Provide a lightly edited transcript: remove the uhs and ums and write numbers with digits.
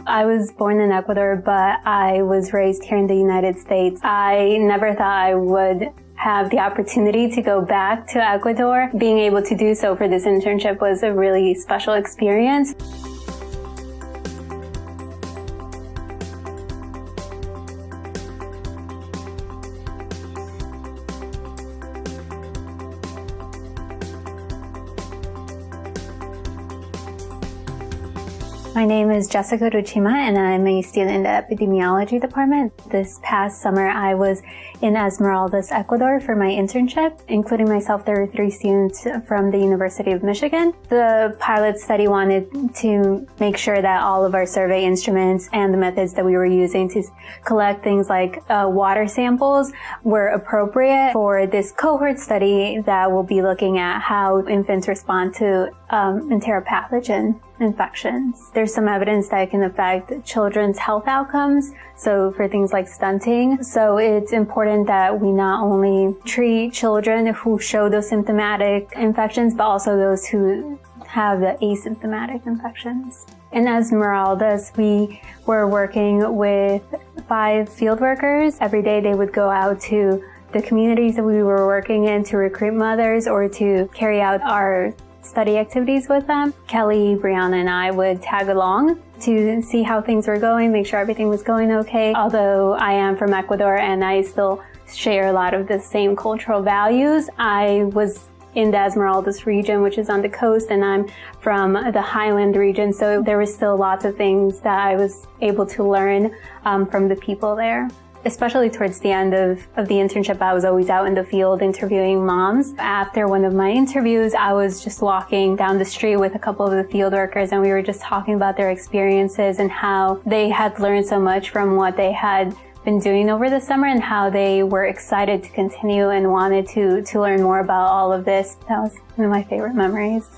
I was born in Ecuador, but I was raised here in the United States. I never thought I would have the opportunity to go back to Ecuador. Being able to do so for this internship was a really special experience. My name is Jessica Uruchima, and I'm a student in the epidemiology department. This past summer, I was in Esmeraldas, Ecuador for my internship. Including myself, there were 3 students from the University of Michigan. The pilot study wanted to make sure that all of our survey instruments and the methods that we were using to collect things like water samples were appropriate for this cohort study that will be looking at how infants respond to enteropathogen infections. There's some evidence that it can affect children's health outcomes, so for things like stunting. So it's important that we not only treat children who show those symptomatic infections, but also those who have the asymptomatic infections. In Esmeraldas, we were working with 5 field workers. Every day they would go out to the communities that we were working in to recruit mothers or to carry out our study activities with them. Kelly, Brianna, and I would tag along to see how things were going, make sure everything was going okay. Although I am from Ecuador and I still share a lot of the same cultural values, I was in the Esmeraldas region, which is on the coast, and I'm from the highland region, so there was still lots of things that I was able to learn from the people there. Especially towards the end of the internship, I was always out in the field interviewing moms. After one of my interviews, I was just walking down the street with a couple of the field workers, and we were just talking about their experiences and how they had learned so much from what they had been doing over the summer and how they were excited to continue and wanted to learn more about all of this. That was one of my favorite memories.